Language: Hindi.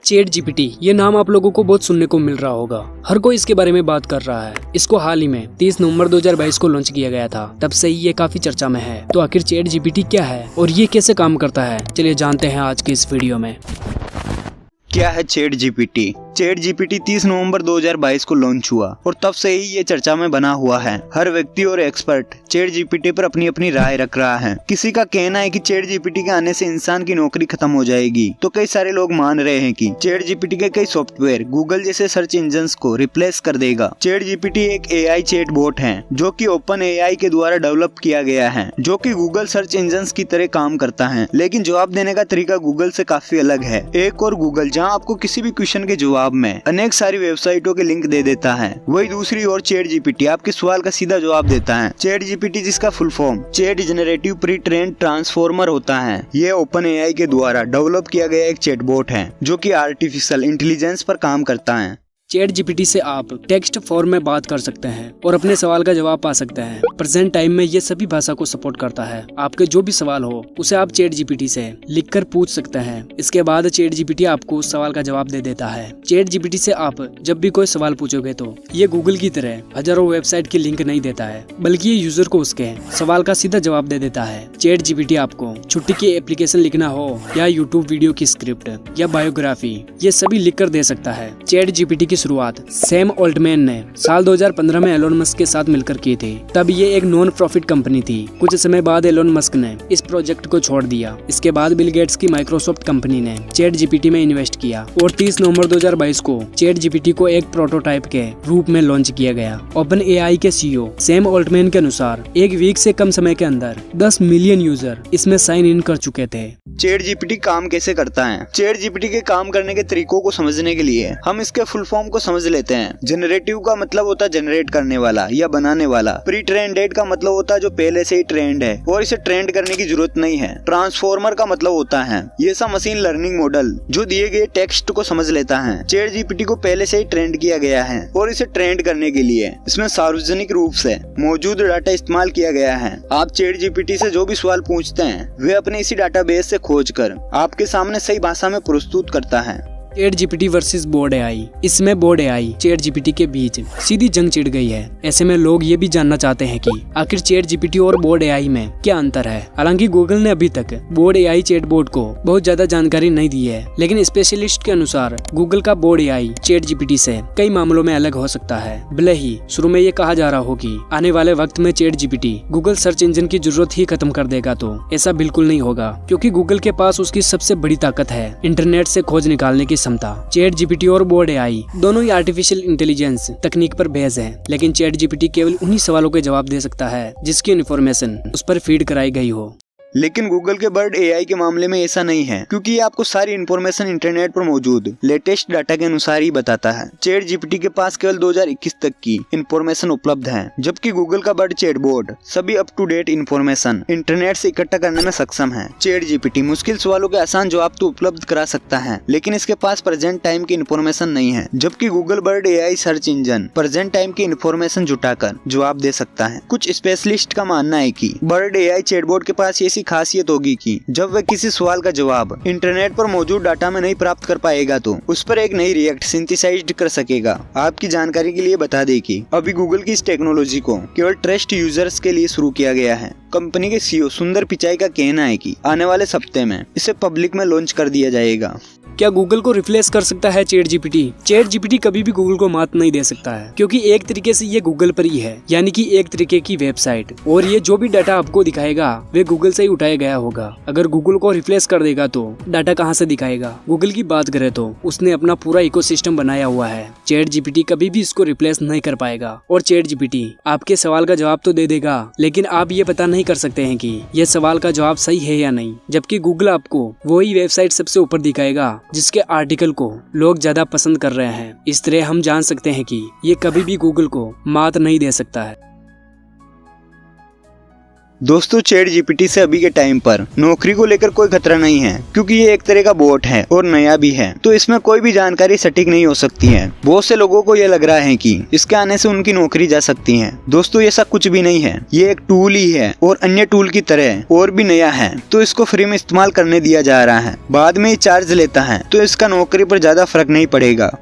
चैट जीपीटी ये नाम आप लोगों को बहुत सुनने को मिल रहा होगा। हर कोई इसके बारे में बात कर रहा है। इसको हाल ही में 30 नवंबर 2022 को लॉन्च किया गया था। तब से ही ये काफी चर्चा में है। तो आखिर चैट जीपीटी क्या है और ये कैसे काम करता है, चलिए जानते हैं आज के इस वीडियो में। क्या है चैट जीपीटी? चैट जीपीटी 30 नवंबर 2022 को लॉन्च हुआ और तब से ही ये चर्चा में बना हुआ है। हर व्यक्ति और एक्सपर्ट चैट जीपीटी पर अपनी अपनी राय रख रहा है। किसी का कहना है कि चैट जीपीटी के आने से इंसान की नौकरी खत्म हो जाएगी, तो कई सारे लोग मान रहे हैं कि चैट जीपीटी के कई सॉफ्टवेयर गूगल जैसे सर्च इंजन्स को रिप्लेस कर देगा। चैट जीपीटी एक एआई चैट बोट है जो कि ओपन एआई के द्वारा डेवलप किया गया है, जो कि गूगल सर्च इंजन्स की तरह काम करता है, लेकिन जवाब देने का तरीका गूगल से काफी अलग है। एक और गूगल जहाँ आपको किसी भी क्वेश्चन के जवाब में अनेक सारी वेबसाइटों के लिंक दे देता है, वही दूसरी ओर चैट जीपीटी आपके सवाल का सीधा जवाब देता है। चैट जीपीटी, जिसका full form chat generative pre trained transformer होता है, ये ओपन एआई के द्वारा डेवलप किया गया एक चैटबॉट है जो कि आर्टिफिशियल इंटेलिजेंस पर काम करता है। चैट जीपीटी से आप टेक्स्ट फॉर्म में बात कर सकते हैं और अपने सवाल का जवाब पा सकते हैं। प्रेजेंट टाइम में ये सभी भाषा को सपोर्ट करता है। आपके जो भी सवाल हो उसे आप चैट जीपीटी से लिखकर पूछ सकते हैं। इसके बाद चैट जीपीटी आपको उस सवाल का जवाब दे देता है। चैट जीपीटी से आप जब भी कोई सवाल पूछोगे तो ये गूगल की तरह हजारों वेबसाइट की लिंक नहीं देता है, बल्कि ये यूजर को उसके सवाल का सीधा जवाब दे देता है। चैट जीपीटी आपको छुट्टी की एप्लीकेशन लिखना हो या यूट्यूब वीडियो की स्क्रिप्ट या बायोग्राफी, ये सभी लिख कर दे सकता है। चैट जीपीटी की शुरुआत सैम ऑल्टमैन ने साल 2015 में एलोन मस्क के साथ मिलकर की थी। तब ये एक नॉन प्रॉफिट कंपनी थी। कुछ समय बाद एलोन मस्क ने इस प्रोजेक्ट को छोड़ दिया। इसके बाद बिल गेट्स की माइक्रोसॉफ्ट कंपनी ने चैट जीपीटी में इन्वेस्ट किया और 30 नवंबर 2022 को चैट जीपीटी को एक प्रोटोटाइप के रूप में लॉन्च किया गया। ओपन एआई के सीईओ सैम ऑल्टमैन के अनुसार एक वीक से कम समय के अंदर 10 मिलियन यूजर इसमें साइन इन कर चुके थे। चैट जीपीटी काम कैसे करता है? चैट जीपीटी के काम करने के तरीकों को समझने के लिए हम इसके फुल फॉर्म को समझ लेते हैं। जनरेटिव का मतलब होता है जनरेट करने वाला या बनाने वाला। प्री ट्रेंडेड का मतलब होता है जो पहले से ही ट्रेंड है और इसे ट्रेंड करने की जरूरत नहीं है। ट्रांसफॉर्मर का मतलब होता है ये सब मशीन लर्निंग मॉडल जो दिए गए टेक्स्ट को समझ लेता है। चैट जीपीटी को पहले से ही ट्रेंड किया गया है और इसे ट्रेंड करने के लिए इसमें सार्वजनिक रूप से मौजूद डाटा इस्तेमाल किया गया है। आप चैट जीपीटी से जो भी सवाल पूछते हैं वे अपने इसी डाटाबेस से खोजकर आपके सामने सही भाषा में प्रस्तुत करता है। Chat GPT versus board AI. इसमें बोर्ड एआई चैट जीपीटी के बीच सीधी जंग छिड़ गई है। ऐसे में लोग ये भी जानना चाहते हैं कि आखिर चैट जीपीटी और बोर्ड एआई में क्या अंतर है। हालांकि गूगल ने अभी तक बोर्ड एआई चैटबॉट को बहुत ज्यादा जानकारी नहीं दी है, लेकिन स्पेशलिस्ट के अनुसार गूगल का बोर्ड एआई चैट जीपीटी से कई मामलों में अलग हो सकता है। भले ही शुरू में ये कहा जा रहा हो कि आने वाले वक्त में chat GPT Google search engine की जरूरत ही खत्म कर देगा, तो ऐसा बिल्कुल नहीं होगा, क्योंकि गूगल के पास उसकी सबसे बड़ी ताकत है इंटरनेट से खोज निकालने की क्षमता। चैट जीपीटी और बोर्ड एआई दोनों ही आर्टिफिशियल इंटेलिजेंस तकनीक पर बेस्ड हैं, लेकिन चैट जीपीटी केवल उन्हीं सवालों के जवाब दे सकता है जिसकी इन्फॉर्मेशन उस पर फीड कराई गई हो। लेकिन गूगल के बर्ड एआई के मामले में ऐसा नहीं है, क्योंकि ये आपको सारी इन्फॉर्मेशन इंटरनेट पर मौजूद लेटेस्ट डाटा के अनुसार ही बताता है। चैट जीपीटी के पास केवल 2021 तक की इन्फॉर्मेशन उपलब्ध है, जबकि गूगल का बर्ड चैटबॉट सभी up to date information internet से इकट्ठा करने में सक्षम है। चैट जीपीटी मुश्किल सवालों के आसान जवाब तो उपलब्ध करा सकता है, लेकिन इसके पास प्रेजेंट टाइम की इन्फॉर्मेशन नहीं है, जबकि Google bird AI search engine present time की इन्फॉर्मेशन जुटाकर जवाब दे सकता है। कुछ स्पेशलिस्ट का मानना है कि बर्ड एआई चैटबॉट के पास ऐसी खासियत होगी कि जब वह किसी सवाल का जवाब इंटरनेट पर मौजूद डाटा में नहीं प्राप्त कर पाएगा तो उस पर एक नई रिएक्ट सिंथेसाइज्ड कर सकेगा। आपकी जानकारी के लिए बता दें कि अभी गूगल की इस टेक्नोलॉजी को केवल ट्रस्ट यूजर्स के लिए शुरू किया गया है। कंपनी के सीईओ सुंदर पिचाई का कहना है कि आने वाले हफ्ते में इसे पब्लिक में लॉन्च कर दिया जाएगा। क्या गूगल को रिप्लेस कर सकता है चैट जीपीटी? चैट जीपीटी कभी भी गूगल को मात नहीं दे सकता है, क्योंकि एक तरीके से ये गूगल पर ही है, यानी कि एक तरीके की वेबसाइट, और ये जो भी डाटा आपको दिखाएगा वे गूगल से ही उठाया गया होगा। अगर गूगल को रिप्लेस कर देगा तो डाटा कहाँ से दिखाएगा? गूगल की बात करें तो उसने अपना पूरा इकोसिस्टम बनाया हुआ है। चैट जीपीटी कभी भी इसको रिप्लेस नहीं कर पाएगा। और चैट जीपीटी आपके सवाल का जवाब तो दे देगा, लेकिन आप ये पता नहीं कर सकते हैं कि यह सवाल का जवाब सही है या नहीं, जबकि गूगल आपको वही वेबसाइट सबसे ऊपर दिखाएगा जिसके आर्टिकल को लोग ज्यादा पसंद कर रहे हैं। इस तरह हम जान सकते हैं कि ये कभी भी गूगल को मात नहीं दे सकता है। दोस्तों चैट जीपीटी से अभी के टाइम पर नौकरी को लेकर कोई खतरा नहीं है, क्योंकि ये एक तरह का बोट है और नया भी है, तो इसमें कोई भी जानकारी सटीक नहीं हो सकती है। बहुत से लोगों को ये लग रहा है कि इसके आने से उनकी नौकरी जा सकती है। दोस्तों ऐसा कुछ भी नहीं है, ये एक टूल ही है और अन्य टूल की तरह और भी नया है, तो इसको फ्री में इस्तेमाल करने दिया जा रहा है। बाद में चार्ज लेता है तो इसका नौकरी पर ज्यादा फर्क नहीं पड़ेगा।